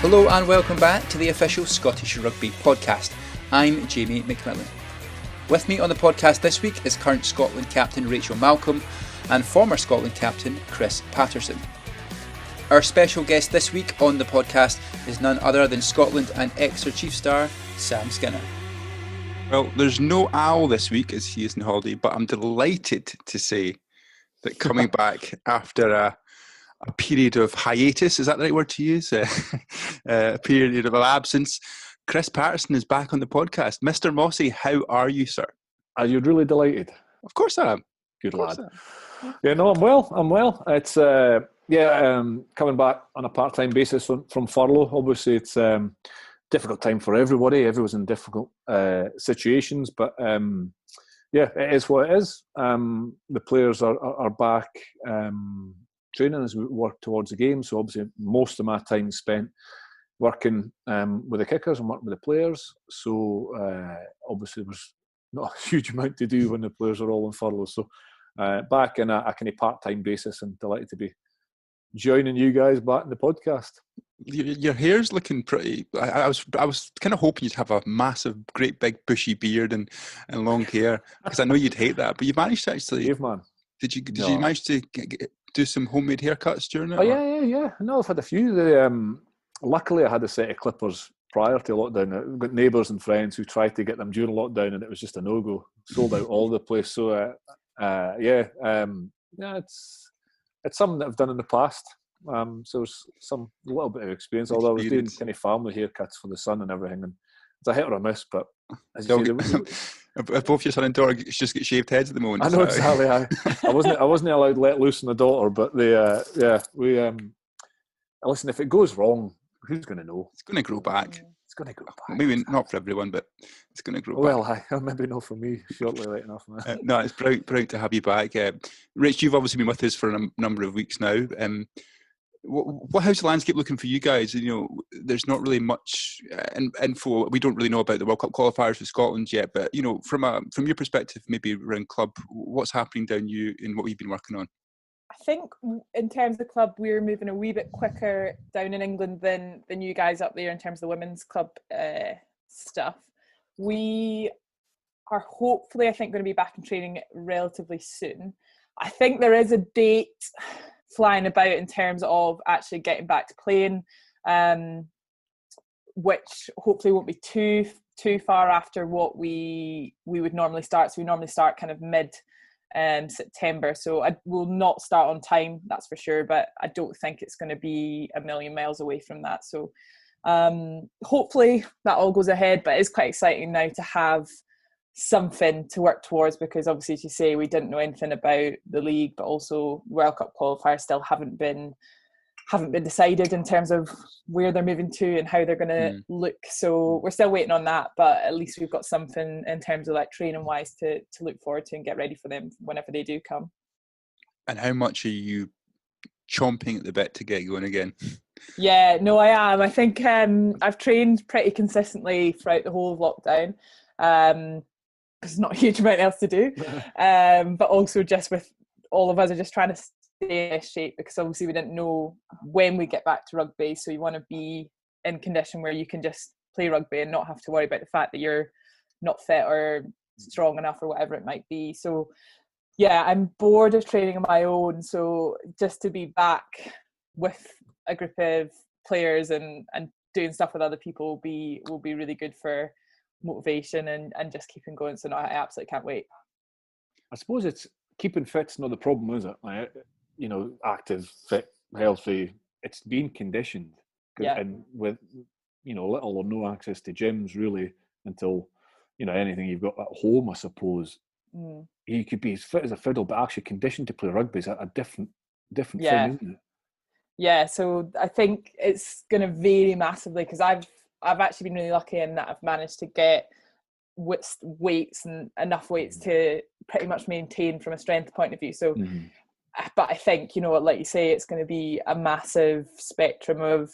Hello and welcome back to the official Scottish Rugby podcast. I'm Jamie McMillan. With me on the podcast this week is current Scotland captain Rachel Malcolm and former Scotland captain Chris Patterson. Our special guest this week on the podcast is none other than Scotland and Exeter Chiefs star Sam Skinner. Well, there's no Al this week as he is on holiday, but I'm delighted to say that coming back after a period of hiatus, is that the right word to use? A period of absence, Chris Patterson is back on the podcast. Mr. Mossy, how are you, sir? Are you really delighted? Of course I am. Good lad. Yeah, no, I'm well. It's coming back on a part-time basis from furlough. Obviously, it's difficult time for everybody. Everyone's in difficult situations, but it is what it is. The players are back training as we work towards the game. So obviously, most of my time spent working with the kickers and working with the players. So obviously, there's not a huge amount to do when the players are all on furlough. So back in a kind of part-time basis, and delighted to be joining you guys back in the podcast. Your hair's looking pretty. I was kind of hoping you'd have a massive, great big bushy beard and long hair, because I know you'd hate that. But you managed to actually. Caveman. Did you manage to do some homemade haircuts during it? Oh yeah. No, I've had a few. Luckily, I had a set of clippers prior to lockdown. I've got neighbours and friends who tried to get them during lockdown, and it was just a no-go. Sold out all over the place. So it's something that I've done in the past. So it's a little bit of experience. Although I was doing kind of family haircuts for the son and everything, and it's a hit or a miss. But as you say, both your son and daughter just get shaved heads at the moment. I know exactly. I wasn't allowed to let loose on the daughter, but listen. If it goes wrong, who's going to know? It's going to grow back. It's going to grow back. Maybe not for everyone, but it's going to grow back. Well, maybe not for me. Shortly, late enough. No, it's brilliant to have you back. Rich, you've obviously been with us for a number of weeks now. How's the landscape looking for you guys? You know, there's not really much info. We don't really know about the World Cup qualifiers for Scotland yet. But you know, from your perspective, maybe around club, what's happening down you in what we've been working on? I think in terms of the club, we're moving a wee bit quicker down in England than you guys up there in terms of the women's club stuff. We are hopefully, I think, going to be back in training relatively soon. I think there is a date flying about in terms of actually getting back to playing, which hopefully won't be too far after what we would normally start. So we normally start kind of mid September, so I will not start on time, that's for sure, but I don't think it's going to be a million miles away from that. So hopefully that all goes ahead, but it's quite exciting now to have something to work towards, because obviously, as you say, we didn't know anything about the league, but also World Cup qualifiers still haven't been decided in terms of where they're moving to and how they're going to look. So we're still waiting on that, but at least we've got something in terms of like training wise to look forward to and get ready for them whenever they do come. And how much are you chomping at the bit to get going again? Yeah, no, I am. I think I've trained pretty consistently throughout the whole of lockdown. There's not a huge amount else to do. But also just with all of us are just trying to stay in shape, because obviously we didn't know when we get back to rugby, so you want to be in condition where you can just play rugby and not have to worry about the fact that you're not fit or strong enough or whatever it might be. So yeah, I'm bored of training on my own, so just to be back with a group of players and doing stuff with other people will be really good for motivation and just keeping going. So no, I absolutely can't wait. I suppose it's keeping fit's not the problem, is it? Like, you know, active, fit, healthy. It's being conditioned, and with little or no access to gyms really until anything you've got at home, I suppose. You could be as fit as a fiddle, but actually conditioned to play rugby is a different thing, isn't it? Yeah, so I think it's going to vary massively, because I've actually been really lucky in that I've managed to get weights and enough weights to pretty much maintain from a strength point of view. So. But I think, like you say, it's going to be a massive spectrum of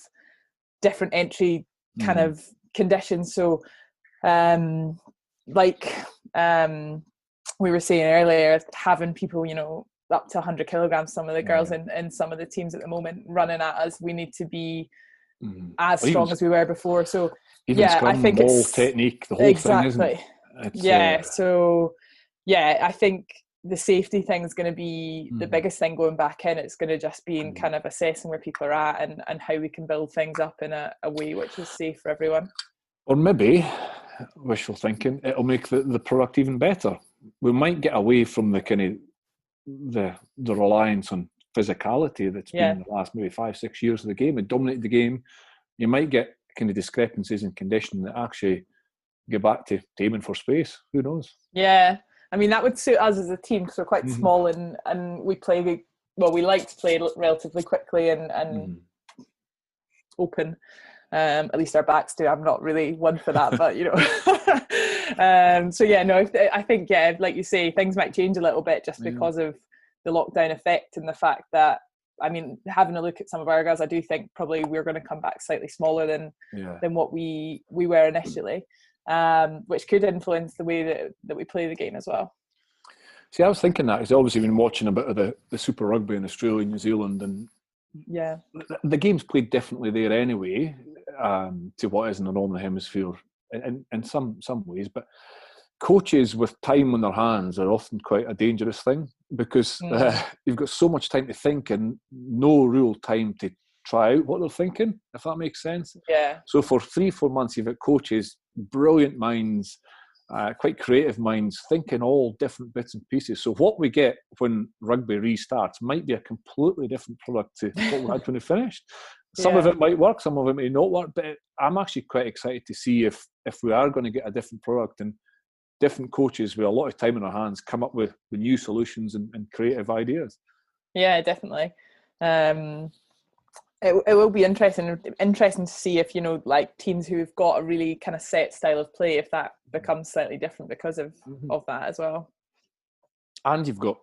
different entry kind of conditions. So, we were saying earlier, having people, up to 100 kilograms, some of the girls in some of the teams at the moment running at us, we need to be as strong as we were before. So even yeah, scrum, I think ball it's technique, the whole thing, isn't it? So yeah, I think the safety thing is going to be the biggest thing going back in. It's going to just be in kind of assessing where people are at and how we can build things up in a way which is safe for everyone. Or maybe, wishful thinking, it'll make the product even better. We might get away from the kind of the reliance on physicality that's been the last maybe 5-6 years of the game. It dominated the game. You might get kind of discrepancies in condition that actually get back to aiming for space. Who knows? Yeah. I mean, that would suit us as a team because we're quite small and we play, we like to play relatively quickly and open. At least our backs do. I'm not really one for that, but so yeah, no, I think, like you say, things might change a little bit just because of the lockdown effect and the fact that, I mean, having a look at some of our guys, I do think probably we're going to come back slightly smaller than what we were initially. Which could influence the way that we play the game as well. See, I was thinking that because obviously been watching a bit of the Super Rugby in Australia, New Zealand, and the game's played differently there anyway to what is in the Northern Hemisphere in some ways. But coaches with time on their hands are often quite a dangerous thing because you've got so much time to think and no real time to try out what they're thinking, if that makes sense. Yeah. So for 3-4 months, you've got coaches, brilliant minds, quite creative minds, thinking all different bits and pieces. So what we get when rugby restarts might be a completely different product to what we had when it finished. Some of it might work, some of it may not work, but I'm actually quite excited to see if we are going to get a different product and different coaches with a lot of time in their hands come up with the new solutions and creative ideas. Yeah, definitely. It will be interesting to see if, like teams who've got a really kind of set style of play, if that becomes slightly different because of that as well. And you've got,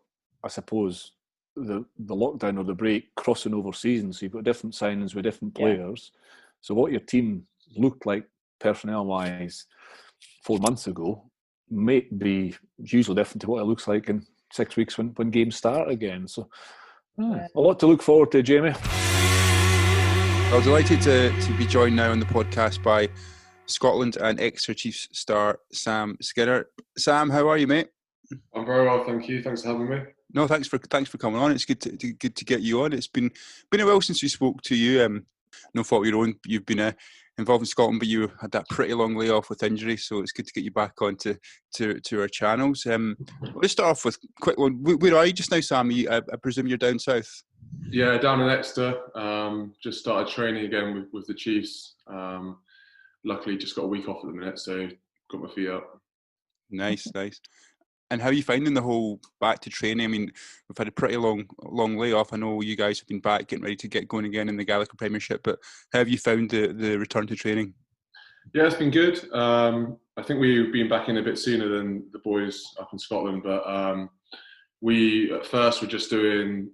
I suppose, the lockdown or the break crossing over seasons. So you've got different signings with different players. So what your team looked like personnel-wise 4 months ago may be hugely different to what it looks like in 6 weeks when games start again. So a lot to look forward to, Jamie. I'm delighted to be joined now on the podcast by Scotland and Exeter Chiefs star Sam Skinner. Sam, how are you, mate? I'm very well, thank you. Thanks for having me. No, thanks for coming on. It's good to get you on. It's been a while since we spoke to you. No fault of your own. You've been involved in Scotland, but you had that pretty long layoff with injury, so it's good to get you back on to our channels. Let's start off with a quick one. Where are you just now, Sam? I presume you're down south. Yeah, down in Exeter. Just started training again with the Chiefs. Luckily, just got a week off at the minute, so got my feet up. Nice. And how are you finding the whole back to training? I mean, we've had a pretty long layoff. I know you guys have been back getting ready to get going again in the Gallagher Premiership, but how have you found the return to training? Yeah, it's been good. I think we've been back in a bit sooner than the boys up in Scotland, but we at first were just doing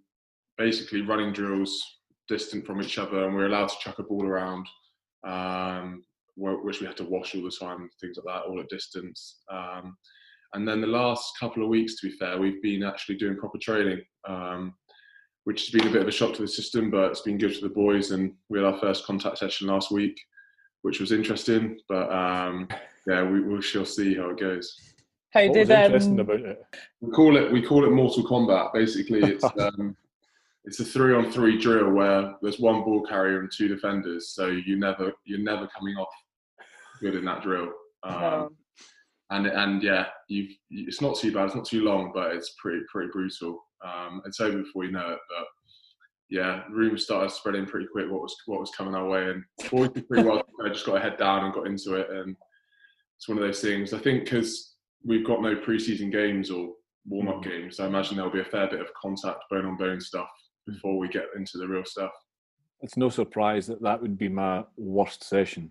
basically running drills distant from each other, and we were allowed to chuck a ball around, which we had to wash all the time, things like that, all at distance. And then the last couple of weeks, to be fair, we've been actually doing proper training, which has been a bit of a shock to the system, but it's been good for the boys. And we had our first contact session last week, which was interesting. But we shall see how it goes. What was interesting about it? We call it Mortal Kombat. Basically, it's it's a 3-on-3 drill where there's one ball carrier and 2 defenders, so you're never coming off good in that drill. And yeah, it's not too bad. It's not too long, but it's pretty brutal. It's over before you know it. But yeah, rumours started spreading pretty quick. What was coming our way, and boys did pretty well. I just got a head down and got into it, and it's one of those things. I think because we've got no pre-season games or warm-up games, I imagine there'll be a fair bit of contact, bone-on-bone stuff before we get into the real stuff. It's no surprise that would be my worst session.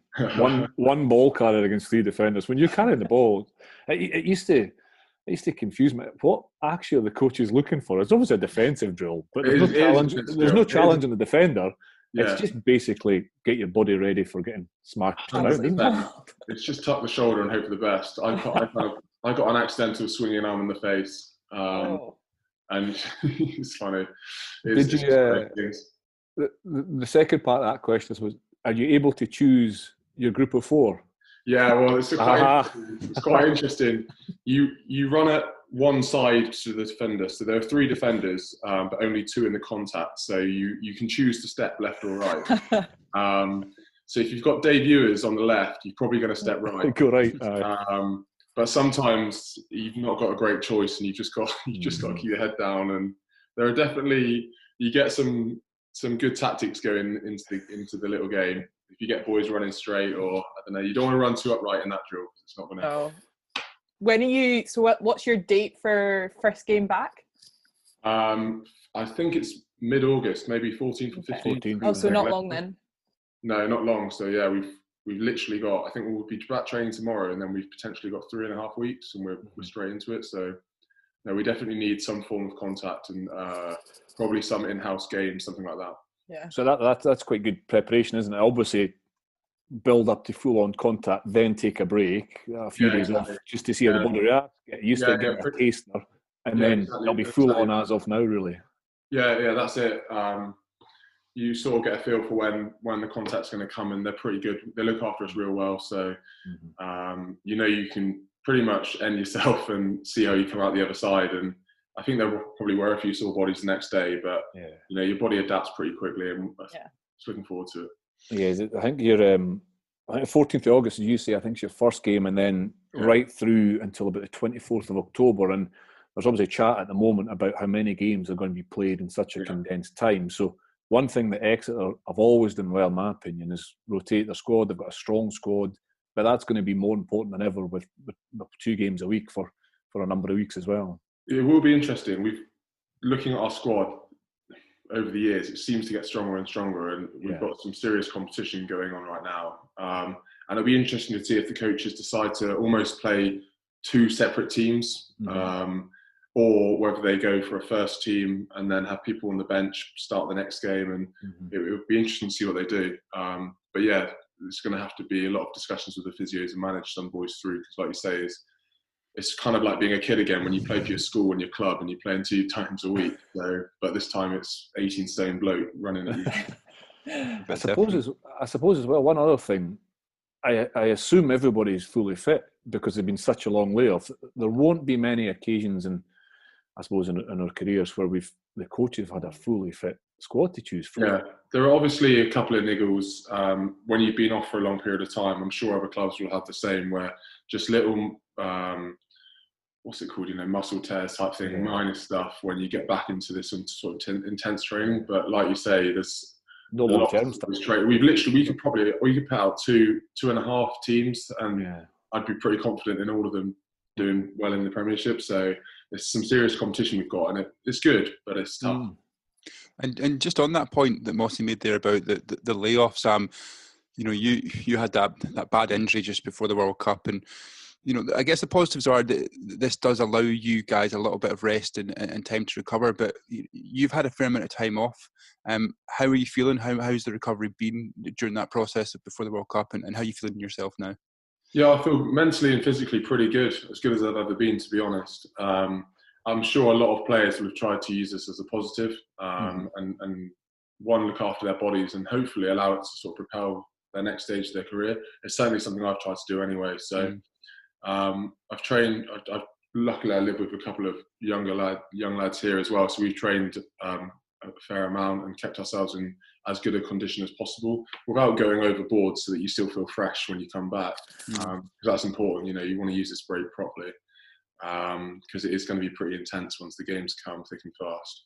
One ball carrier against 3 defenders. When you're carrying the ball, it used to confuse me. What actually are the coaches looking for? It's obviously a defensive drill, but there's no challenge on the defender. Yeah. It's just basically get your body ready for getting smashed around, isn't it? It's just tuck the shoulder and hope for the best. I got an accidental swinging arm in the face, and it's funny. The second part of that question was, are you able to choose your group of 4? Yeah, well, it's quite interesting. You run at one side to the defender, so there are 3 defenders, but only 2 in the contact. So you can choose to step left or right. So if you've got debuters on the left, you're probably going to step right. Go right. But sometimes you've not got a great choice, and you've just got to keep your head down. And there are definitely, you get some good tactics going into the little game. If you get boys running straight, or I don't know, you don't want to run too upright in that drill because it's not going to. Oh. When are you? So what's your date for first game back? I think it's mid-August, maybe 14th or 15th. Oh, so not long then. No, not long. So yeah, we've literally got. I think we'll be back training tomorrow, and then we've potentially got 3.5 weeks, and we're straight into it. So no, we definitely need some form of contact, and probably some in-house games, something like that. Yeah. So that's quite good preparation, isn't it? Obviously, build up to full-on contact, then take a break, a few days off, just to see how the body reacts, get used to it, get a taster, and then exactly. it'll be full-on as of now, really. Yeah, that's it. You sort of get a feel for when the contact's going to come, and they're pretty good. They look after us real well, so you can pretty much end yourself and see how you come out the other side. And I think there probably were a few sore bodies the next day, but your body adapts pretty quickly, and just looking forward to it. Yeah, I think you're. I think 14th of August, as you say, I think it's your first game, and then right through until about the 24th of October. And there's obviously chat at the moment about how many games are going to be played in such a condensed time. So one thing that Exeter have always done well, in my opinion, is rotate their squad. They've got a strong squad, but that's going to be more important than ever with 2 games a week for a number of weeks as well. It will be interesting. Looking at our squad over the years, it seems to get stronger and stronger, and we've got some serious competition going on right now. And it'll be interesting to see if the coaches decide to almost play 2 separate teams, or whether they go for a first team and then have people on the bench start the next game. And it would be interesting to see what they do. But yeah, it's going to have to be a lot of discussions with the physios and manage some boys through, because like you say, it's kind of like being a kid again when you play for your school and your club and you're playing 2 times a week. So, but this time it's 18 stone bloke running at you. I suppose as well, one other thing, I assume everybody's fully fit because they've been such a long layoff. There won't be many occasions, I suppose, in our careers where the coaches have had a fully fit squad to choose from. Yeah, there are obviously a couple of niggles when you've been off for a long period of time. I'm sure other clubs will have the same, where just little what's it called, muscle tears type thing, minor stuff when you get back into this sort of intense training. But like you say, there's no long-term stuff. We could put out 2.5 teams, and I'd be pretty confident in all of them doing well in the Premiership. So there's some serious competition we've got, and it's good, but it's tough. And just on that point that Mossy made there about the layoffs, you had that bad injury just before the World Cup, and I guess the positives are that this does allow you guys a little bit of rest and time to recover, but you've had a fair amount of time off. How are you feeling? How's the recovery been during that process before the World Cup, and how are you feeling yourself now? Yeah, I feel mentally and physically pretty good, as good as I've ever been, to be honest. I'm sure a lot of players have tried to use this as a positive, and look after their bodies and hopefully allow it to sort of propel their next stage of their career. It's certainly something I've tried to do anyway. So I've trained. Luckily, I live with a couple of young lads here as well. So we've trained a fair amount and kept ourselves in as good a condition as possible without going overboard, so that you still feel fresh when you come back. Because that's important. You want to use this break properly, because it is going to be pretty intense once the games come thick and fast.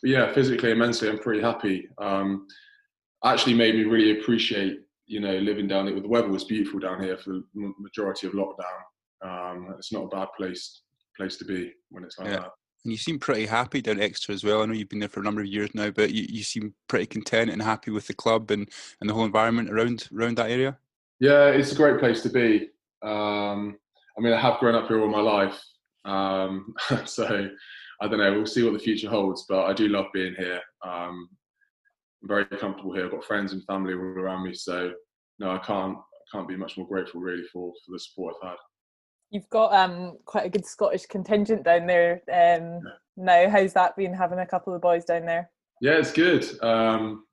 But yeah, physically and mentally, I'm pretty happy. Actually made me really appreciate, living down here. The weather was beautiful down here for the majority of lockdown. It's not a bad place to be when it's like that. And you seem pretty happy down at Exeter as well. I know you've been there for a number of years now, but you seem pretty content and happy with the club and the whole environment around that area. Yeah, it's a great place to be. I have grown up here all my life, so I don't know. We'll see what the future holds, but I do love being here. I'm very comfortable here. I've got friends and family all around me, so no, I can't be much more grateful really for the support I've had. You've got quite a good Scottish contingent down there now. How's that been, having a couple of boys down there? Yeah, it's good.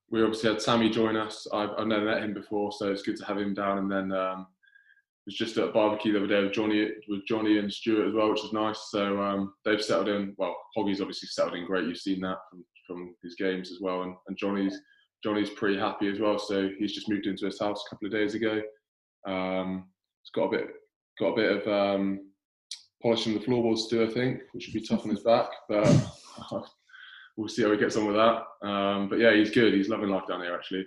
we obviously had Sammy join us. I've never met him before, so it's good to have him down. And then was just at a barbecue the other day with Johnny and Stuart as well, which is nice. So they've settled in. Well, Hoggy's obviously settled in great. You've seen that from his games as well. And Johnny's pretty happy as well. So he's just moved into his house a couple of days ago. He's got a bit of polishing the floorboards to do, I think, which would be tough on his back. But we'll see how he gets on with that. But yeah, he's good. He's loving life down here, actually.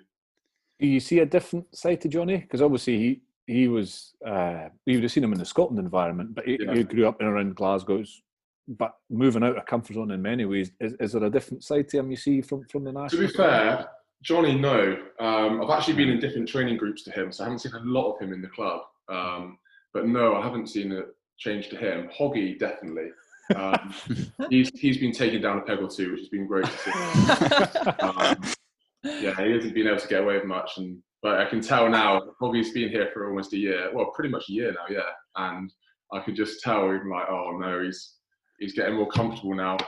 Do you see a different side to Johnny? Because obviously he was, you would have seen him in the Scotland environment, but he grew up in and around Glasgow. But moving out of comfort zone in many ways, is there a different side to him you see from the national? To be fair, Johnny, no. I've actually been in different training groups to him, so I haven't seen a lot of him in the club. But no, I haven't seen a change to him. Hoggy, definitely. He's been taken down a peg or two, which has been great to see. Yeah, he hasn't been able to get away with much, but I can tell now. Hoggy's been here for almost a year. Well, pretty much a year now, yeah. And I could just tell, even like, oh no, he's getting more comfortable now.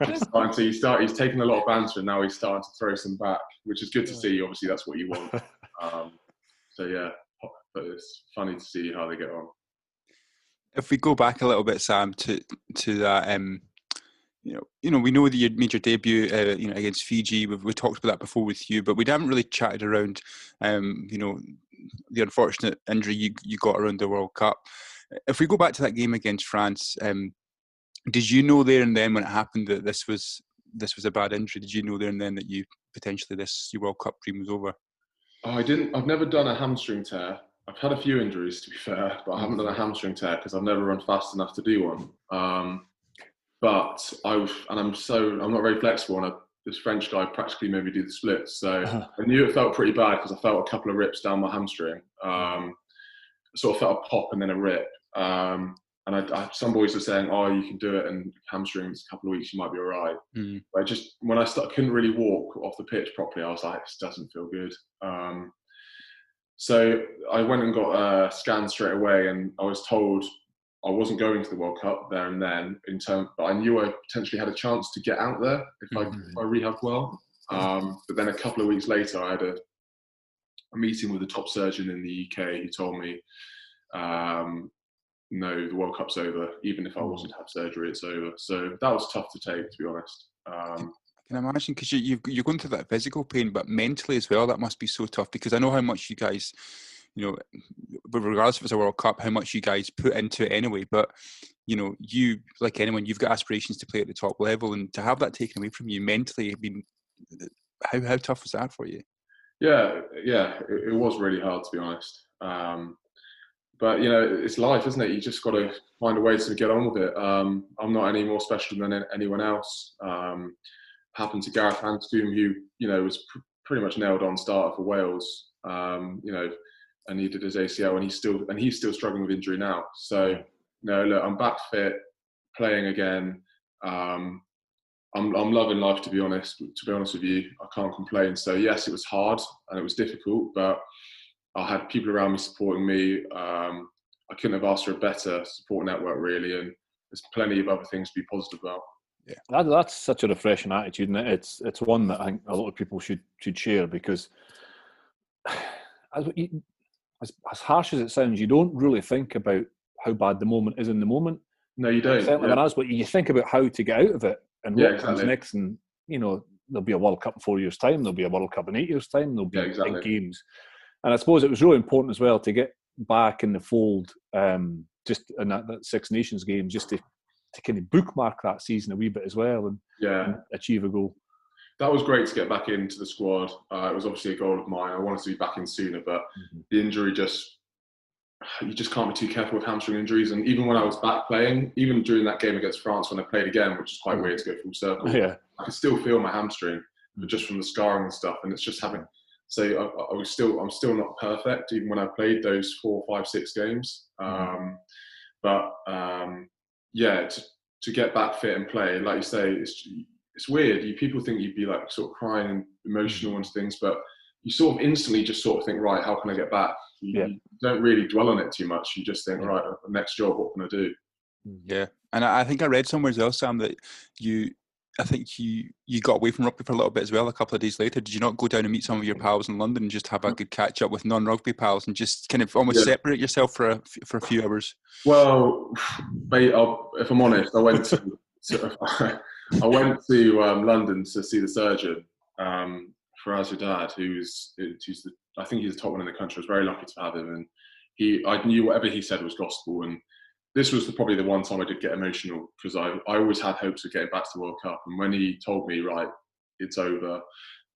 He's taken a lot of banter, and now he's starting to throw some back, which is good to see. Obviously, that's what you want. So yeah, but it's funny to see how they get on. If we go back a little bit, Sam, to that, we know that you made your debut, against Fiji. We talked about that before with you, but we haven't really chatted around, the unfortunate injury you got around the World Cup. If we go back to that game against France, did you know there and then when it happened that this was a bad injury? Did you know there and then that you potentially your World Cup dream was over? Oh, I didn't. I've never done a hamstring tear. I've had a few injuries, to be fair, but I haven't done a hamstring tear because I've never run fast enough to do one. But I'm not very flexible, and this French guy practically made me do the splits. So I knew it felt pretty bad because I felt a couple of rips down my hamstring. Sort of felt a pop and then a rip. And some boys were saying, "Oh, you can do it, and hamstrings, a couple of weeks, you might be all right." But when I couldn't really walk off the pitch properly, I was like, "This doesn't feel good." So I went and got a scan straight away, and I was told I wasn't going to the World Cup there and then. But I knew I potentially had a chance to get out there if I rehabbed well. But then a couple of weeks later, I had a meeting with the top surgeon in the UK who told me, no, the World Cup's over. Even if I wasn't to have surgery, it's over. So that was tough to take, to be honest. I can imagine, because you're going through that physical pain, but mentally as well, that must be so tough, because I know how much you guys, regardless if it's a World Cup, how much you guys put into it anyway. But, you, like anyone, you've got aspirations to play at the top level, and to have that taken away from you mentally, how tough was that for you? Yeah, it was really hard, to be honest. But, it's life, isn't it? You just got to find a way to get on with it. I'm not any more special than anyone else. Happened to Gareth Hanscom, who, was pretty much nailed on starter for Wales, and he did his ACL, and he's still struggling with injury now. So, look, I'm back fit, playing again. I'm loving life, to be honest. To be honest with you, I can't complain. So yes, it was hard and it was difficult, but I had people around me supporting me. I couldn't have asked for a better support network, really, and there's plenty of other things to be positive about. Yeah, that's such a refreshing attitude, and it's one that I think a lot of people should share, because as harsh as it sounds, you don't really think about how bad the moment is in the moment. No, you don't. Certainly when but you think about how to get out of it and what comes next. And there'll be a World Cup in 4 years' time. There'll be a World Cup in 8 years' time. There'll be big games. And I suppose it was really important as well to get back in the fold, just in that Six Nations game, just to kind of bookmark that season a wee bit as well and achieve a goal. That was great to get back into the squad. It was obviously a goal of mine. I wanted to be back in sooner, but the injury you just can't be too careful with hamstring injuries. And even when I was back playing, even during that game against France when I played again, which is quite weird to go full circle, I could still feel my hamstring, but just from the scarring and stuff. And it's just having... So I'm still not perfect, even when I played those 4, 5, 6 games. To get back fit and play, like you say, it's weird. People think you'd be like sort of crying and emotional and things, but you sort of instantly just sort of think, right, how can I get back? You don't really dwell on it too much. You just think, right, next job, what can I do? Yeah, and I think I read somewhere as well, Sam, that you I think you got away from rugby for a little bit as well. A couple of days later, did you not go down and meet some of your pals in London and just have a good catch up with non-rugby pals and just kind of almost separate yourself for a few hours? Well, mate, if I'm honest, I went to London to see the surgeon for Az's dad, I think he's the top one in the country. I was very lucky to have him, and I knew whatever he said was gospel. And this was probably the one time I did get emotional, because I always had hopes of getting back to the World Cup. And when he told me, right, it's over,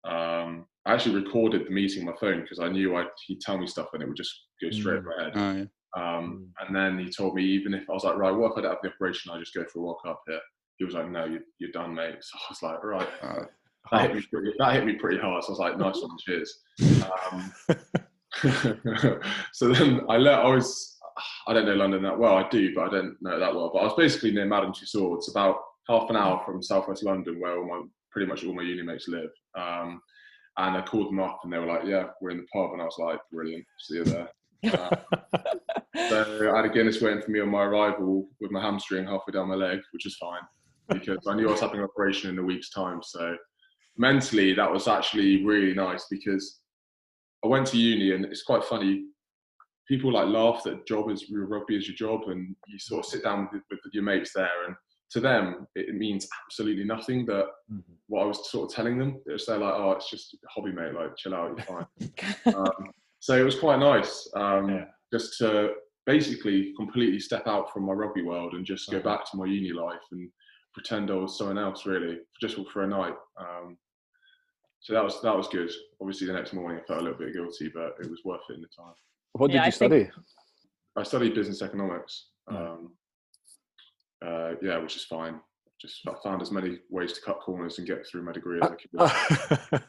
I actually recorded the meeting on my phone, because I knew he'd tell me stuff and it would just go straight over my head. Oh, yeah. And then he told me, even if I was like, right, what if I don't have the operation, I just go for a World Cup here? He was like, no, you're done, mate. So I was like, right. That hit me pretty hard. So I was like, nice one, cheers. So then I don't know London that well. I do, but I don't know it that well. But I was basically near Madame Tussauds, about half an hour from southwest London, where pretty much all my uni mates live. And I called them up, and they were like, "Yeah, we're in the pub." And I was like, "Brilliant, see you there." So I had a Guinness waiting for me on my arrival with my hamstring halfway down my leg, which is fine, because I knew I was having an operation in a week's time. So mentally, that was actually really nice, because I went to uni, and it's quite funny. People laugh that rugby is your job, and you sort of sit down with your mates there, and to them it means absolutely nothing. That what I was sort of telling them, they're like, "Oh, it's just a hobby, mate. Like, chill out, you're fine." So it was quite nice, just to basically completely step out from my rugby world and just go back to my uni life and pretend I was someone else, really, just for a night. So that was good. Obviously, the next morning I felt a little bit guilty, but it was worth it in the time. What did you study? I studied business economics. Which is fine. Just found as many ways to cut corners and get through my degree as I could.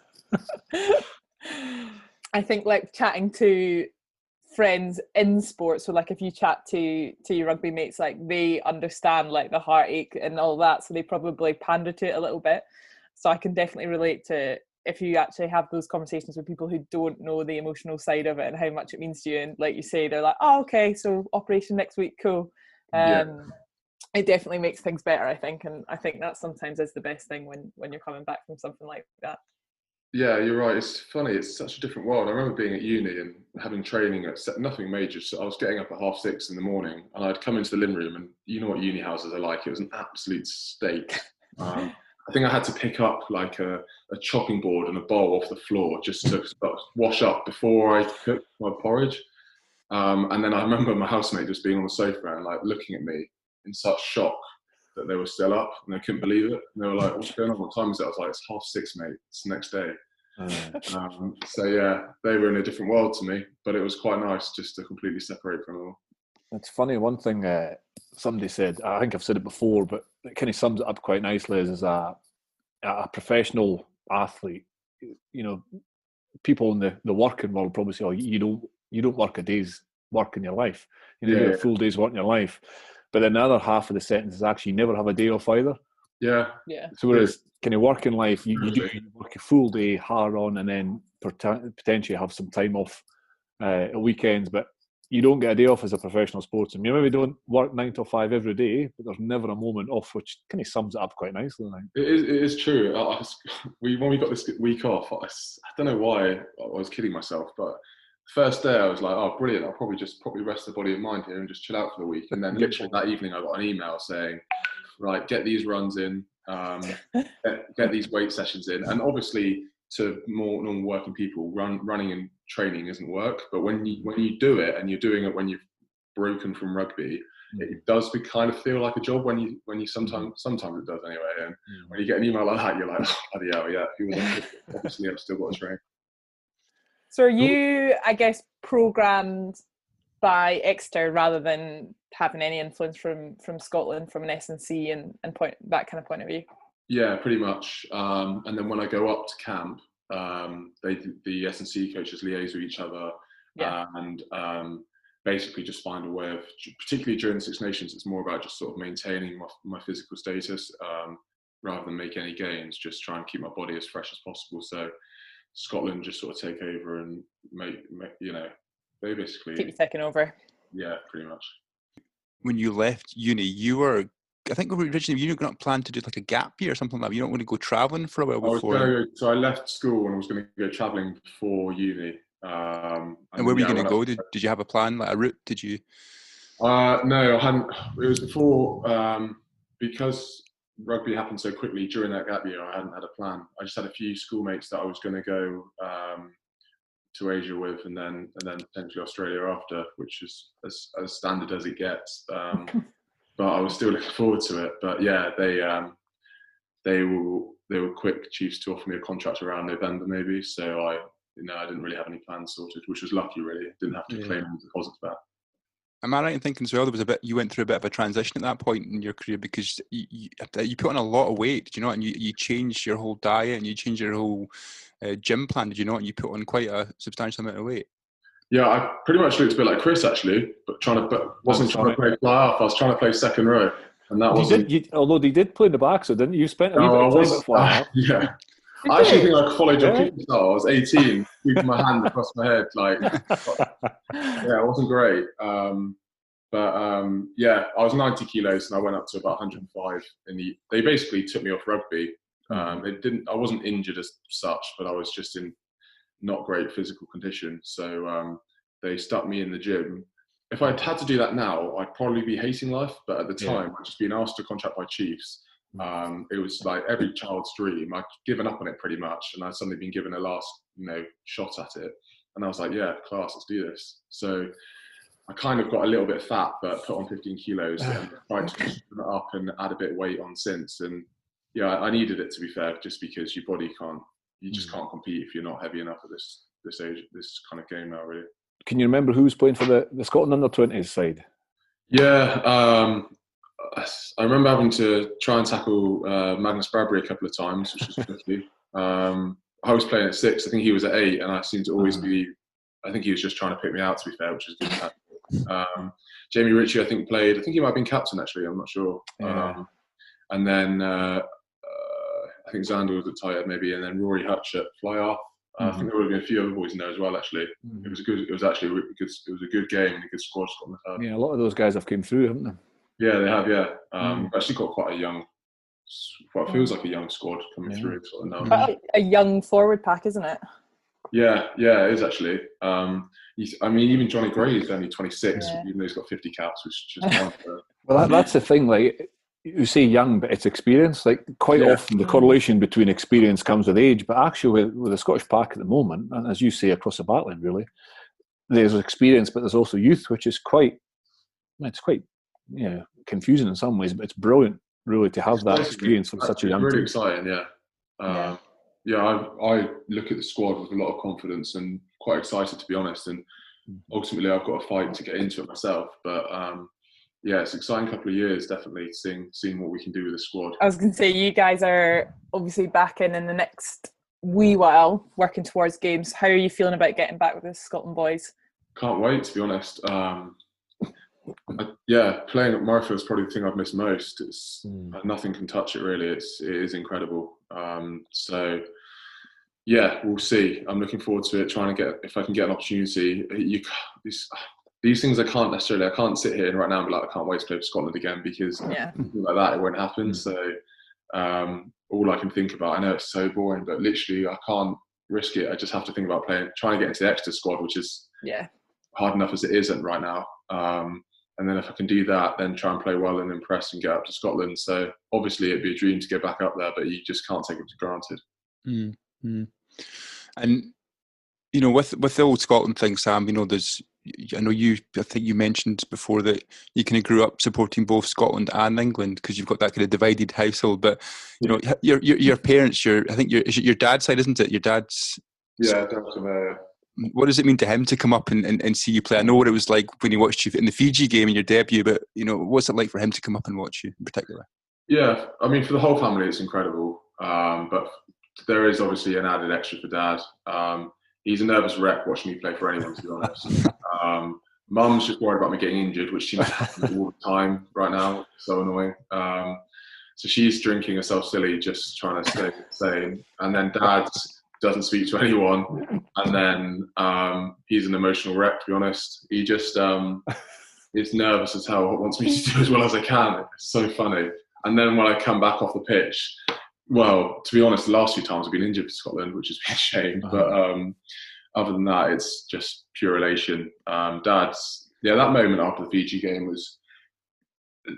I think chatting to friends in sports, so if you chat to your rugby mates, they understand the heartache and all that, so they probably pander to it a little bit. So I can definitely relate to if you actually have those conversations with people who don't know the emotional side of it and how much it means to you, and like you say, they're like, "Oh, okay, so operation next week, cool." It definitely makes things better, I think, and I think that sometimes is the best thing when you're coming back from something like that. Yeah, you're right. It's funny. It's such a different world. I remember being at uni and having training at nothing major. So I was getting up at 6:30 in the morning, and I'd come into the living room, and you know what uni houses are like. It was an absolute state. I think I had to pick up a chopping board and a bowl off the floor just to wash up before I cooked my porridge. And then I remember my housemate just being on the sofa and looking at me in such shock that they were still up and they couldn't believe it. And they were like, "What's going on? What time is it?" I was like, "It's 6:30, mate. It's the next day." So yeah, they were in a different world to me, but it was quite nice just to completely separate from it all. It's funny, one thing somebody said, I think I've said it before, but it kind of sums it up quite nicely, is a professional athlete, people in the working world probably say, "Oh, you don't work a day's work in your life. You do a full day's work in your life." But then the other half of the sentence is actually never have a day off either. Yeah. So whereas kind of working life, you work a full day hard on, and then potentially have some time off at weekends, but you don't get a day off as a professional sportsman. You maybe don't work 9 to 5 every day, but there's never a moment off, which kind of sums it up quite nicely, I think. It is true. When we got this week off, I don't know why I was kidding myself, but the first day I was like, "Oh, brilliant! I'll probably rest the body and mind here and just chill out for the week." And then literally that evening, I got an email saying, "Right, get these runs in, get these weight sessions in." And obviously, to more normal working people, running and training isn't work. But when you do it, and you're doing it when you've broken from rugby, it does kind of feel like a job. When you sometimes it does anyway. And when you get an email like that, you're like, "Oh, bloody hell, yeah." Obviously, I've still got to train. So are you, I guess, programmed by Exeter rather than having any influence from Scotland, from an S&C and that kind of point of view? Yeah, pretty much. And then when I go up to camp, the S&C coaches liaise with each other and basically just find a way of, particularly during the Six Nations, it's more about just sort of maintaining my physical status rather than make any gains, just try and keep my body as fresh as possible. So Scotland just sort of take over and make they basically keep you taking over. Yeah, pretty much. When you left uni, you were I think originally you were going to plan to do like a gap year or something like that. You don't want to go travelling for a while before. So I left school and I was going to go travelling before uni. And where were you going to go? Did you have a plan, like a route? Did you? No, I hadn't. It was before, because rugby happened so quickly during that gap year. I hadn't had a plan. I just had a few schoolmates that I was going to go to Asia with, and then potentially Australia after, which is as standard as it gets. But I was still looking forward to it. But yeah, they were quick, Chiefs, to offer me a contract around November maybe. So I didn't really have any plans sorted, which was lucky really. Didn't have to claim any deposits back. Am I right in thinking as well? You went through a bit of a transition at that point in your career because you put on a lot of weight, did you know? And you changed your whole diet and you changed your whole gym plan, did you know? And you put on quite a substantial amount of weight. Yeah, I pretty much looked a bit like Chris actually, but wasn't trying to play fly off. I was trying to play second row, and that wasn't. Although he did play in the back, so didn't you? Spent a wee bit of time at fly half. Yeah. I actually think I followed your kicking style. I was 18, keeping my hand across my head, like, yeah, it wasn't great. Yeah, I was 90 kilos and I went up to about 105 they basically took me off rugby. I wasn't injured as such, but I was just in not great physical condition. So they stuck me in the gym. If I'd had to do that now, I'd probably be hating life. But at the time, I'd just been asked to contract by Chiefs. It was like every child's dream. I'd given up on it pretty much, and I'd suddenly been given a last, shot at it. And I was like, yeah, class, let's do this. So I kind of got a little bit fat, but put on 15 kilos and tried to put it up and add a bit of weight on since. And yeah, I needed it, to be fair, just because your body just can't compete if you're not heavy enough at this age, this kind of game now, really. Can you remember who was playing for the Scotland under-20s side? Yeah, I remember having to try and tackle Magnus Bradbury a couple of times, which was tricky. I was playing at 6. I think he was at 8, and I seemed to always be. I think he was just trying to pick me out, to be fair, which was good. Jamie Ritchie, I think, played. I think he might have been captain, actually. I'm not sure. Yeah. And then I think Xander was at tight end, maybe, and then Rory Hutch at fly half. I think there would have been a few other boys in there as well. Actually, it was actually a really good. It was a good game and a good squad Scotland had. Yeah, a lot of those guys have came through, haven't they? Yeah, they have. Yeah, actually got quite a young. What feels like a young squad coming through. Sort of now. A young forward pack, isn't it? Yeah, it is actually. Even Johnny Gray is only 26, even though he's got 50 caps, which is just well, that's the thing. Like you say, young, but it's experience. Like quite often, the correlation between experience comes with age. But actually, with the Scottish pack at the moment, and as you say, across the backline, really, there's experience, but there's also youth, which is quite confusing in some ways. But it's brilliant, really, to have that experience from such a young team. Really exciting, yeah. I look at the squad with a lot of confidence and quite excited, to be honest. And ultimately, I've got to fight to get into it myself. But it's an exciting couple of years, definitely, seeing what we can do with the squad. I was going to say, you guys are obviously back in the next wee while, working towards games. How are you feeling about getting back with the Scotland boys? Can't wait, to be honest. Playing at Murrayfield is probably the thing I've missed most. It's nothing can touch it, really. It is incredible. We'll see. I'm looking forward to it. Trying to get, if I can get an opportunity. These things I can't sit here and right now and be like, I can't wait to play for Scotland again, because like that, it won't happen. So all I can think about, I know it's so boring, but literally I can't risk it. I just have to think about trying to get into the Exeter squad, which is hard enough as it isn't right now. And then if I can do that, then try and play well and impress and get up to Scotland. So obviously it'd be a dream to get back up there, but you just can't take it for granted. Mm-hmm. And, with the old Scotland thing, Sam, I think you mentioned before that you kind of grew up supporting both Scotland and England because you've got that kind of divided household. But, your parents, I think your dad's side, isn't it? Your dad's... Yeah, Dad's America. What does it mean to him to come up and see you play? I know what it was like when he watched you in the Fiji game in your debut, but what's it like for him to come up and watch you in particular? Yeah, for the whole family, it's incredible. But there is obviously an added extra for Dad. He's a nervous wreck watching me play for anyone, to be honest. Mum's just worried about me getting injured, which seems to happen all the time right now. It's so annoying. So she's drinking herself silly, just trying to stay sane. And then Dad doesn't speak to anyone, and then he's an emotional wreck, to be honest. He just is nervous as hell, wants me to do as well as I can. It's so funny. And then when I come back off the pitch, well, to be honest, the last few times I've been injured for Scotland, which has been a shame. But other than that, it's just pure elation. That moment after the Fiji game was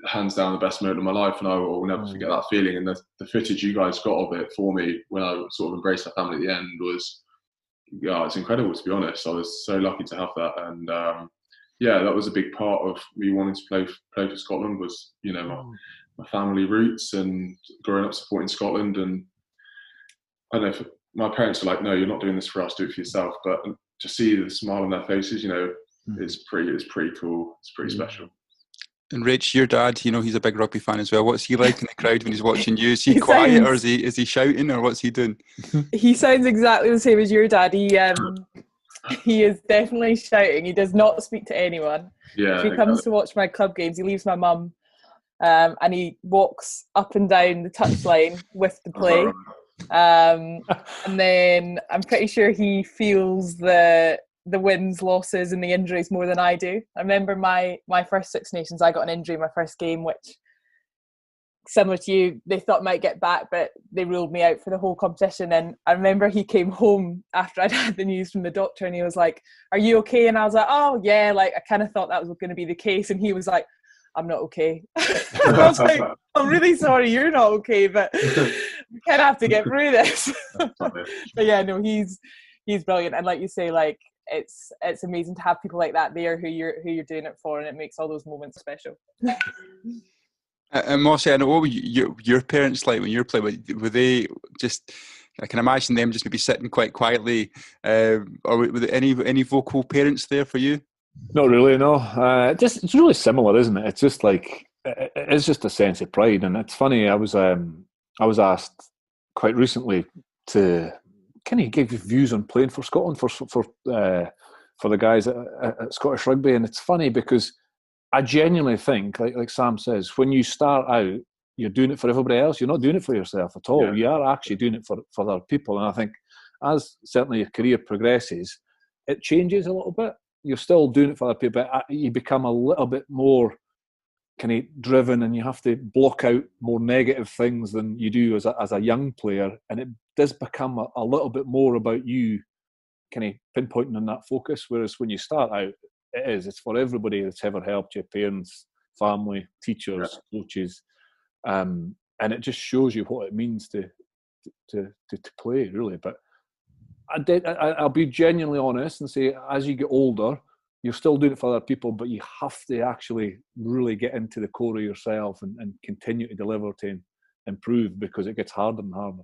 hands down the best moment of my life, and I will never forget that feeling. And the footage you guys got of it for me when I sort of embraced my family at the end was, it's incredible, to be honest. I was so lucky to have that. And that was a big part of me wanting to play for Scotland, was, you know, my family roots and growing up supporting Scotland. And I don't know, my parents were like, no, you're not doing this for us, do it for yourself. But to see the smile on their faces, you know, it's pretty cool. It's pretty special. And Rich, your dad, you know, he's a big rugby fan as well. What's he like in the crowd when he's watching you? Is he quiet, or is he shouting, or what's he doing? He sounds exactly the same as your dad. He is definitely shouting. He does not speak to anyone. Yeah. If he comes to watch my club games, he leaves my mum, and he walks up and down the touchline with the play. And then I'm pretty sure he feels the wins, losses and the injuries more than I do. I remember my first Six Nations, I got an injury in my first game, which, similar to you, they thought might get back, but they ruled me out for the whole competition. And I remember he came home after I'd had the news from the doctor, and he was like, "Are you okay?" And I was like, "Oh yeah," like I kind of thought that was going to be the case. And he was like, "I'm not okay." I was like, "I'm really sorry you're not okay, but we kind of have to get through this." But yeah, no, he's brilliant. And like you say, like, it's amazing to have people like that there who you're doing it for, and it makes all those moments special. And Mossy, I know, what were your parents like when you were playing? Were they just, I can imagine them just maybe sitting quite quietly, or were there any vocal parents there for you? Not really, no. It's really similar, isn't it? It's just like, it's just a sense of pride. And it's funny, I was asked quite recently to kind of give views on playing for Scotland for the guys at Scottish Rugby. And it's funny because I genuinely think, like Sam says, when you start out, you're doing it for everybody else. You're not doing it for yourself at all. Yeah. You are actually doing it for other people. And I think as certainly your career progresses, it changes a little bit. You're still doing it for other people, but you become a little bit more kind of driven, and you have to block out more negative things than you do as a young player. And it does become a little bit more about you kind of pinpointing on that focus. Whereas when you start out, it's for everybody that's ever helped you: parents, family, teachers, coaches, and it just shows you what it means to play, really. But I'll be genuinely honest and say, as you get older, you're still doing it for other people, but you have to actually really get into the core of yourself and continue to deliver to improve, because it gets harder and harder.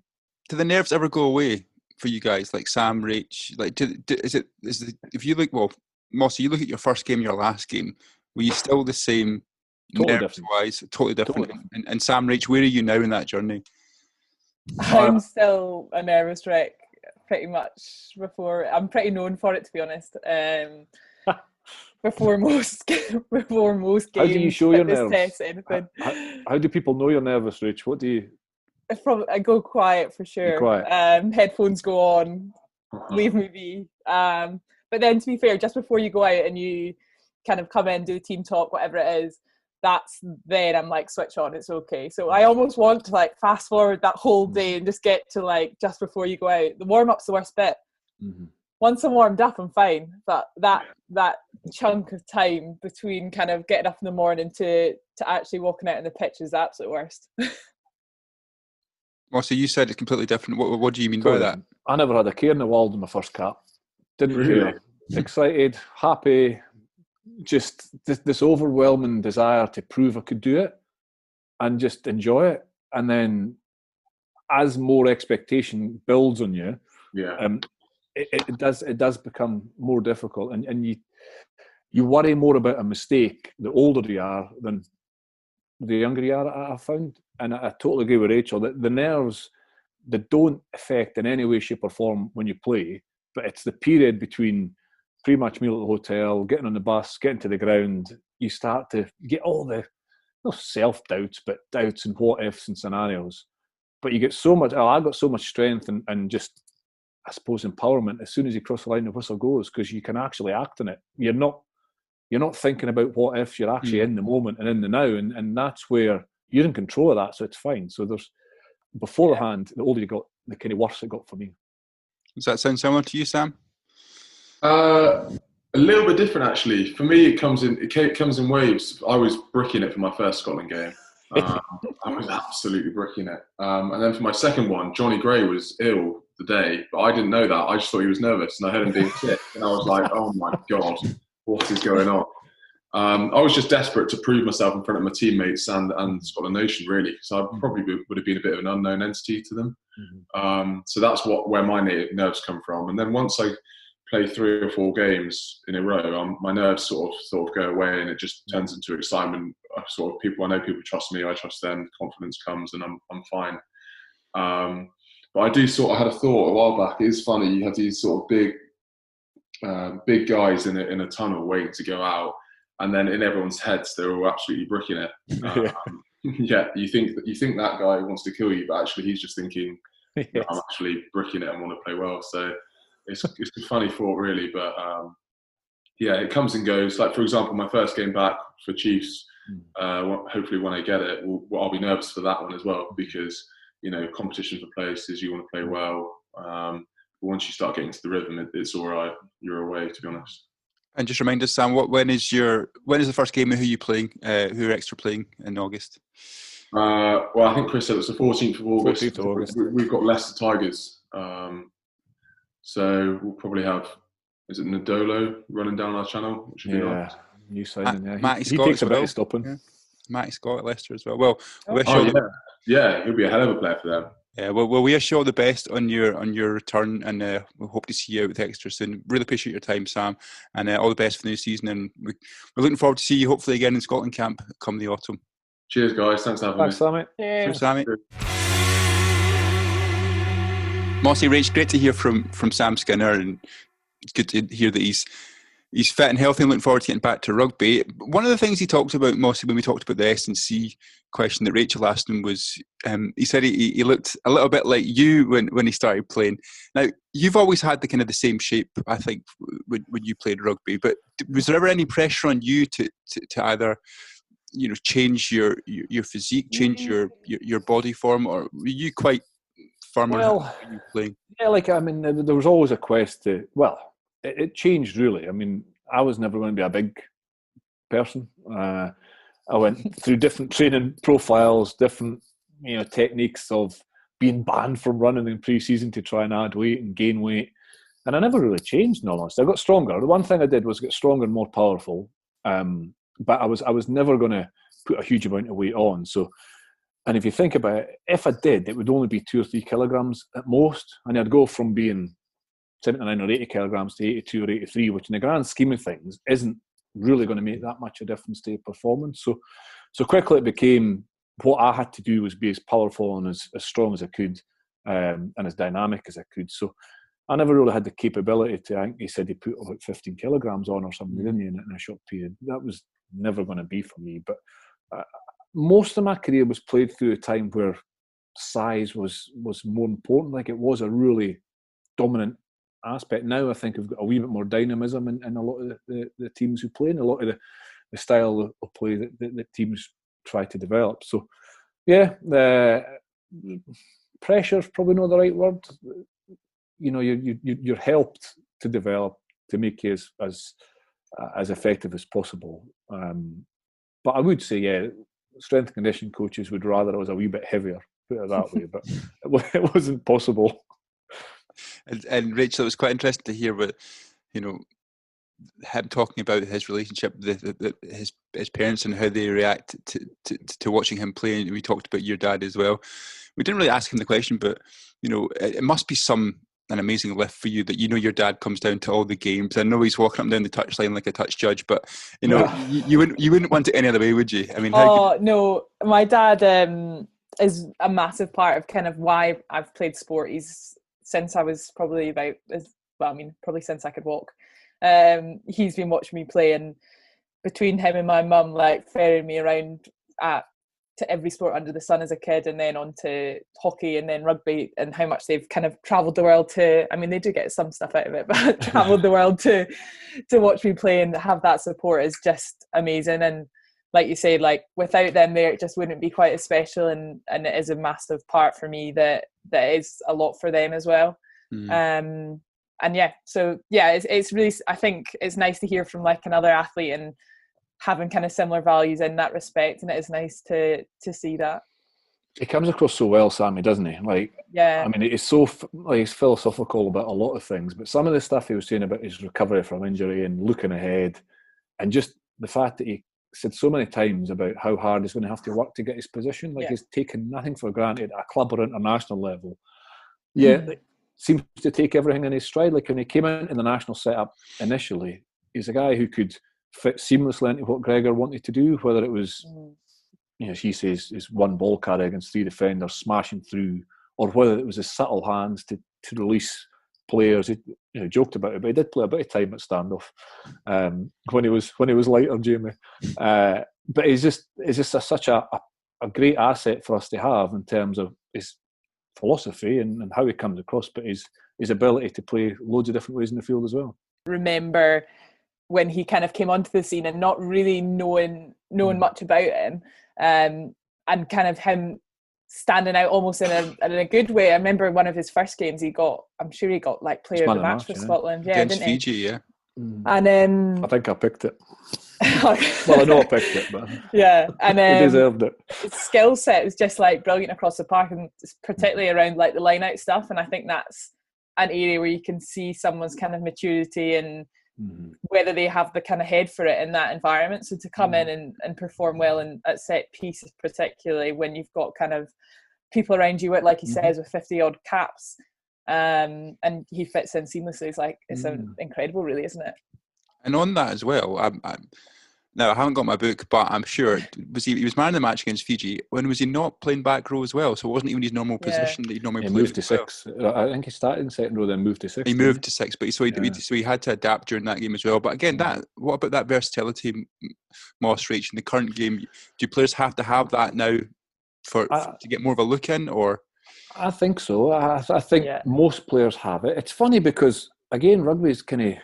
Do the nerves ever go away for you guys, like Sam, Rach? Like, if you look, well, Mossy, you look at your first game, your last game, were you still the same? Totally nerves-wise, totally different. And Sam, Rach, where are you now in that journey? I'm still a nervous wreck, pretty much. I'm pretty known for it, to be honest. Before most games. How do you show your nerves? Test, anything. How do people know you're nervous, Rach? What do you? I go quiet for sure. You're quiet. Headphones go on. Leave me be. But then, to be fair, just before you go out and you kind of come in, do team talk, whatever it is, then I'm like, switch on, it's okay. So I almost want to like fast forward that whole day and just get to like just before you go out. The warm-up's the worst bit. Mm-hmm. Once I'm warmed up, I'm fine. But that chunk of time between kind of getting up in the morning to actually walking out on the pitch is the absolute worst. Well, so you said it's completely different. What do you mean by that? I never had a care in the world in my first cap. Didn't care. Excited, happy, just this overwhelming desire to prove I could do it and just enjoy it. And then as more expectation builds on you, it does become more difficult, and you worry more about a mistake the older you are than the younger you are, I've found. And I totally agree with Rachel that the nerves, they don't affect in any way, shape or form when you play, but it's the period between pre-match meal at the hotel, getting on the bus, getting to the ground, you start to get all the, not self-doubts, but doubts and what-ifs and scenarios. But you get so much, I got so much strength and just, I suppose, empowerment as soon as you cross the line, the whistle goes, because you can actually act on it. You're not you're not thinking about what ifs. You're actually in the moment and in the now, and that's where you're in control of that. So it's fine. So there's beforehand, the older you got, the kind of worse it got for me. Does that sound similar to you, Sam? A little bit different, actually. For me, it comes in waves. I was bricking it for my first Scotland game. I was absolutely bricking it. And then for my second one, Johnny Gray was ill the day, but I didn't know that. I just thought he was nervous, and I heard him being sick, and I was like, "Oh my god, what is going on?" I was just desperate to prove myself in front of my teammates and Scotland Nation, really, because I probably would have been a bit of an unknown entity to them. So that's where my nerves come from. And then once I play 3 or 4 games in a row, my nerves sort of go away, and it just turns into excitement. I know people trust me, I trust them. Confidence comes, and I'm fine. But I had a thought a while back. It is funny, you have these sort of big guys in a tunnel waiting to go out, and then in everyone's heads they're all absolutely bricking it. Yeah, you think that guy wants to kill you, but actually he's just thinking, Yes. no, I'm actually bricking it and want to play well. So it's a funny thought, really, but yeah, it comes and goes. Like, for example, my first game back for Chiefs, hopefully when I get it, I'll be nervous for that one as well, because competition for places, you want to play well. But once you start getting to the rhythm, it's all right. You're away, to be honest. And just remind us, Sam, when is the first game and who are you playing? Who are Exeter playing in August? Well, I think Chris said it's the 14th of August. 14th of August. We've got Leicester Tigers. So we'll probably have, is it Nadolo running down our channel? Which would be nice. New signing. Yeah, Matty he Scott takes a bit well. of stopping. Yeah. Matty Scott at Leicester as well. Well, Yeah, he'll be a hell of a player for them. Yeah, well, we wish you all the best on your return, and we hope to see you out with Exeter soon. Really appreciate your time, Sam, and all the best for the new season. And we're looking forward to see you hopefully again in Scotland camp come the autumn. Cheers, guys. Thanks for having me. Thanks, Sammy. Cheers, Sammy. Mossy Rach, great to hear from Sam Skinner, and it's good to hear that he's fit and healthy and looking forward to getting back to rugby. One of the things he talked about, Mossy, when we talked about the S&C question that Rachel asked him was, he said he looked a little bit like you when he started playing. Now, you've always had the kind of the same shape, I think, when you played rugby, but was there ever any pressure on you to either change your physique, change your body form, or were you quite firm on how you playing? Yeah, there was always a quest to, it changed really. I mean, I was never going to be a big person. I went through different training profiles, different techniques of being banned from running in pre-season to try and add weight and gain weight, and I never really changed. In all honesty, I got stronger. The one thing I did was get stronger and more powerful, but I was never going to put a huge amount of weight on. So, and if you think about it, if I did, it would only be 2 or 3 kilograms at most, and I'd go from being 79 or 80 kilograms to 82 or 83, which in the grand scheme of things isn't really going to make that much a difference to your performance. So quickly it became, what I had to do was be as powerful and as strong as I could, and as dynamic as I could. So I never really had the capability to, I think he said he put about 15 kilograms on or something, didn't he, in a short period. That was never going to be for me. But most of my career was played through a time where size was more important. Like, it was a really dominant aspect. Now I think I've got a wee bit more dynamism in a lot of the teams who play, and a lot of the style of play that teams try to develop. So yeah, pressure is probably not the right word. You're helped to develop, to make you as effective as possible. But I would say, yeah, strength and conditioning coaches would rather I was a wee bit heavier, put it that way, but it wasn't possible. And Rachel, it was quite interesting to hear what, him talking about his relationship with his parents and how they react to watching him play. And we talked about your dad as well. We didn't really ask him the question, but it must be an amazing lift for you that your dad comes down to all the games. I know he's walking up and down the touchline like a touch judge, but you wouldn't want it any other way, would you? I mean, no, my dad is a massive part of kind of why I've played sport. He's, since I was probably probably since I could walk. He's been watching me play, and between him and my mum, like, ferrying me around at to every sport under the sun as a kid, and then on to hockey and then rugby, and how much they've kind of travelled the world to, I mean, they do get some stuff out of it, but travelled the world to watch me play and have that support is just amazing. And like you say, like without them there, it just wouldn't be quite as special, and it is a massive part for me that is a lot for them as well. And yeah, so yeah, it's really, I think it's nice to hear from like another athlete and having kind of similar values in that respect, and it is nice to see that. He comes across so well, Sammy, doesn't he? Like, yeah, I mean, it's so like he's philosophical about a lot of things, but some of the stuff he was saying about his recovery from injury and looking ahead, and just the fact that he said so many times about how hard he's going to have to work to get his position, like he's taken nothing for granted at a club or international level. Seems to take everything in his stride. Like when he came into the national setup initially, he's a guy who could fit seamlessly into what Gregor wanted to do, whether it was, you know, she says, is one ball carry against three defenders smashing through, or whether it was his subtle hands to release players. He, you know, joked about it, but he did play a bit of time at standoff when he was lighter, Jamie. But he's just such a great asset for us to have in terms of his philosophy and how he comes across, but his ability to play loads of different ways in the field as well. Remember when he kind of came onto the scene and not really knowing much about him, and kind of him standing out almost in a good way. I remember one of his first games, I'm sure he got like player of the match for Scotland. Yeah, against didn't Fiji, he? yeah. And I think I picked it. Well, I know I picked it, but yeah, and he deserved it. His skill set was just like brilliant across the park, and particularly around like the line out stuff. And I think that's an area where you can see someone's kind of maturity and whether they have the kind of head for it in that environment. So to come in and perform well and at set pieces, particularly when you've got kind of people around you, like he says, with 50 odd caps, and he fits in seamlessly. It's like it's incredible, really, isn't it? And on that as well, now I haven't got my book, but I'm sure he was man of the match against Fiji. When was he not playing back row as well? So it wasn't even his normal position that he normally played. He moved to 6. I think he started in second row, then moved to 6. He moved to 6, but so he had to adapt during that game as well. But again, what about that versatility, Moss, Rach, in the current game? Do players have to have that now to get more of a look in, or? I think so. I think most players have it. It's funny because again, rugby is kind of.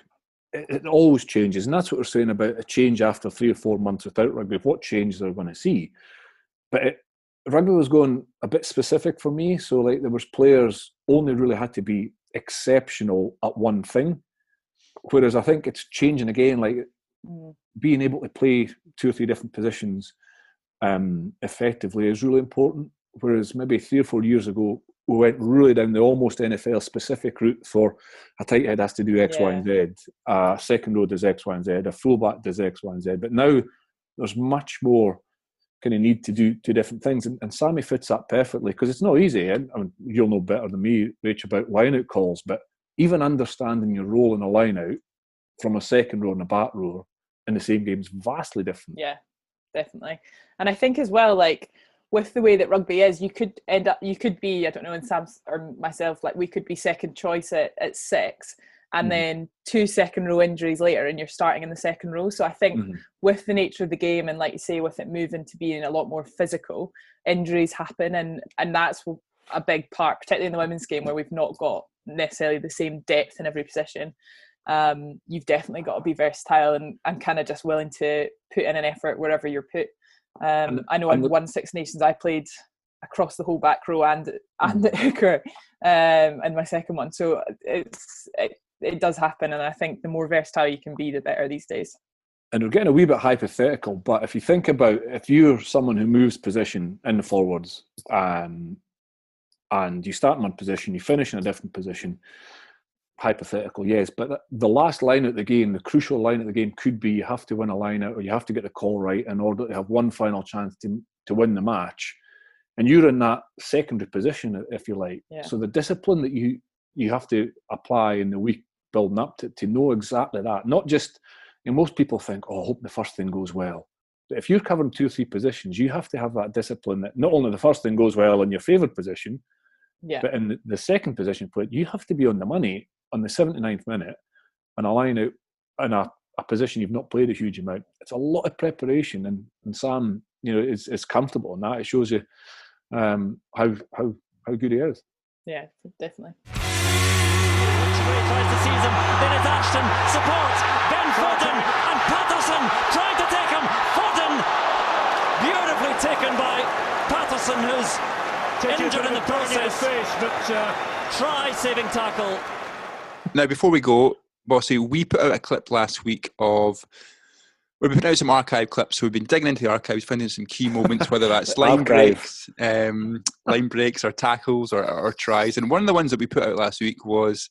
It always changes, and that's what we're saying about a change after 3 or 4 months without rugby. What change they're going to see, but rugby was going a bit specific for me. So like there was players only really had to be exceptional at one thing, whereas I think it's changing again. Like being able to play 2 or 3 different positions effectively is really important. Whereas maybe 3 or 4 years ago, we went really down the almost NFL specific route for a tight head has to do X, Y, and Z. A second row does X, Y, and Z. A fullback does X, Y, and Z. But now there's much more kind of need to do 2 different things. And Sammy fits that perfectly because it's not easy. I mean, you'll know better than me, Rach, about line-out calls. But even understanding your role in a line-out from a second row and a back row in the same game is vastly different. Yeah, definitely. And I think as well, like, with the way that rugby is, you could be, I don't know, in Sam's or myself, like we could be second choice at 6 and then 2 second row injuries later and you're starting in the second row. So I think with the nature of the game and like you say, with it moving to being a lot more physical, injuries happen and that's a big part, particularly in the women's game where we've not got necessarily the same depth in every position. You've definitely got to be versatile and kind of just willing to put in an effort wherever you're put. I know in one Six Nations I played across the whole back row and the hooker in my second one, so it does happen, and I think the more versatile you can be, the better these days. And we're getting a wee bit hypothetical, but if you think about if you're someone who moves position in the forwards and you start in one position, you finish in a different position, hypothetical, yes, but the last line of the game, the crucial line of the game could be you have to win a line out or you have to get the call right in order to have one final chance to win the match. And you're in that secondary position, if you like. Yeah. So the discipline that you have to apply in the week building up to know exactly that. Not just, most people think, I hope the first thing goes well. But if you're covering 2 or 3 positions, you have to have that discipline that not only the first thing goes well in your favoured position, but in the second position played, you have to be on the money on the 79th minute and a line out in a position you've not played a huge amount. It's a lot of preparation, and Sam is comfortable in that. It shows you how good he is. Yeah, definitely. Tries to seize him, then it's Ashton, supports, Ben Foden, and Patterson trying to take him. Foden, beautifully taken by Patterson, who's injured in the process. Try saving tackle. Now, before we go, Bossy, we put out a clip last week we've been putting out some archive clips, so we've been digging into the archives, finding some key moments, whether that's line breaks or tackles or tries. And one of the ones that we put out last week was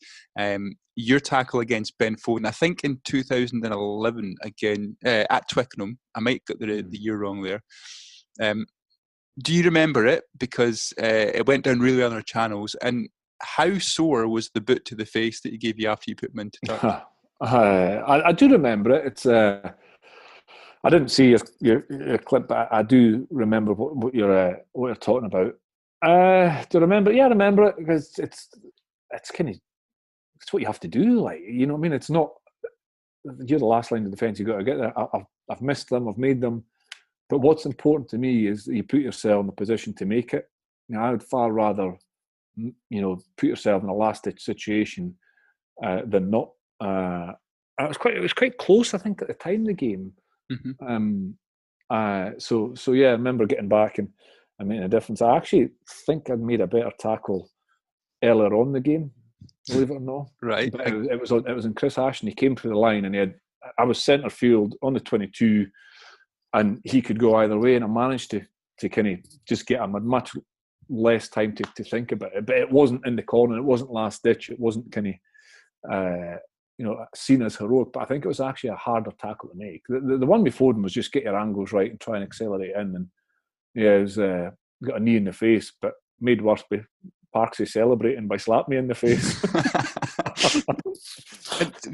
your tackle against Ben Foden, I think in 2011, again, at Twickenham. I might get the year wrong there. Do you remember it? Because it went down really well on our channels. And how sore was the boot to the face that he gave you after you put him into touch? I do remember it. It's I didn't see your clip, but I do remember what you're talking about. Do you remember? Yeah, I remember it because it's what you have to do. Like, you know what I mean? It's not, you're the last line of defence. You've got to get there. I've missed them. I've made them. But what's important to me is that you put yourself in the position to make it. I would far rather, put yourself in a last-ditch situation than not. It was quite close, I think, at the time of the game. Mm-hmm. So yeah, I remember getting back and making a difference. I actually think I'd made a better tackle earlier on in the game, believe it or not. Right. But it was in Chris Ashton. He came through the line and I was centre field on the 22, and he could go either way, and I managed to kind of just get him. I had much less time to think about it, but it wasn't in the corner. It wasn't last ditch. It wasn't kind of seen as heroic, but I think it was actually a harder tackle to make. The one before him was just get your angles right and try and accelerate in, and it was got a knee in the face, but made worse by Parksy celebrating by slapping me in the face.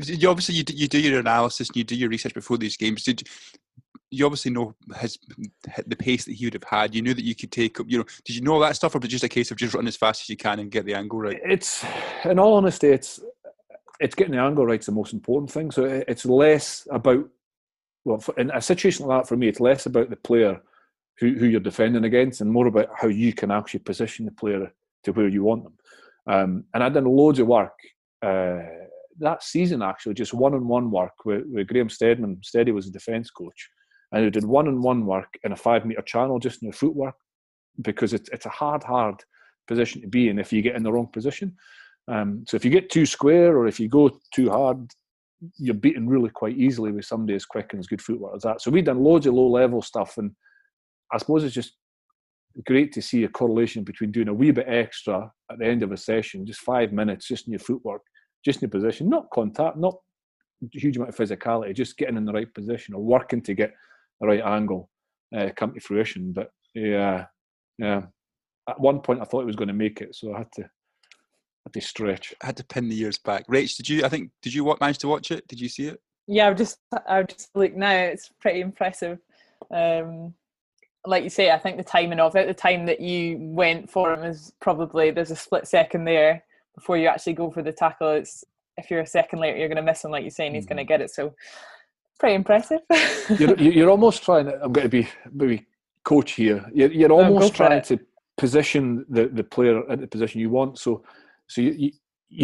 You obviously you do your analysis and you do your research before these games. Did you obviously know the pace that he would have had? You knew that you could take up. Did you know all that stuff, or was it just a case of just running as fast as you can and get the angle right? It's, in all honesty, it's getting the angle right's the most important thing. So it's less about, in a situation like that, for me, it's less about the player who you're defending against and more about how you can actually position the player to where you want them. And I've done loads of work that season, actually, just one-on-one work with Graham Steadman. Steady was a defence coach. And we did one-on-one work in a 5-metre channel, just in your footwork, because it's a hard position to be in if you get in the wrong position. So if you get too square or if you go too hard, you're beaten really quite easily with somebody as quick and as good footwork as that. So we've done loads of low-level stuff, and I suppose it's just great to see a correlation between doing a wee bit extra at the end of a session, just 5 minutes, just in your footwork, just in your position, not contact, not a huge amount of physicality, just getting in the right position or working to get the right angle come to fruition. But yeah, at one point I thought he was going to make it, so I had to stretch. I had to pin the ears back. Rach, did you manage to watch it? Did you see it? Yeah, I've just looked now. It's pretty impressive. Like you say, I think the timing of it, the time that you went for him is probably, there's a split second there before you actually go for the tackle. It's, if you're a second later, you're going to miss him, like you're saying, he's going to get it. So pretty impressive. you're almost trying to, I'm going to be maybe coach here. You're almost trying to position the player at the position you want. So you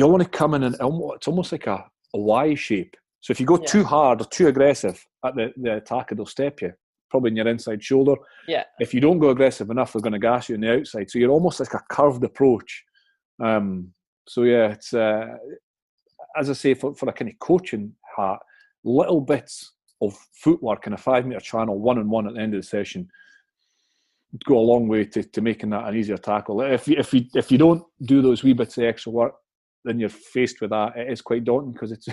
want to come in and it's almost like a Y shape. So if you go too hard or too aggressive at the attacker, they'll step you, probably in your inside shoulder. Yeah. If you don't go aggressive enough, they're going to gas you on the outside. So you're almost like a curved approach. So yeah, it's as I say, for a kind of coaching hat, little bits of footwork in a 5-metre channel, one-on-one at the end of the session, go a long way to making that an easier tackle. If you don't do those wee bits of extra work, then you're faced with that. It is quite daunting because it's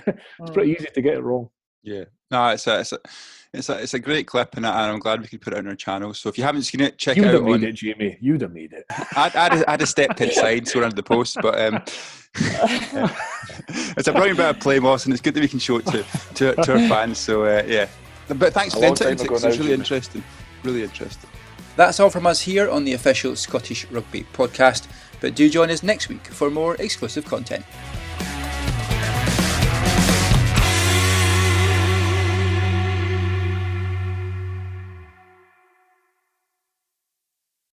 pretty easy to get it wrong. Yeah, no, it's a great clip, and I'm glad we could put it on our channel. So if you haven't seen it, check it out. You'd have made it, Jamie. You'd have made it. I'd have stepped inside, so under the post, but it's a brilliant bit of play, Moss, and it's good that we can show it to our fans. So yeah, but thanks for the insight. It's really interesting. Really interesting. That's all from us here on the official Scottish Rugby podcast, but do join us next week for more exclusive content.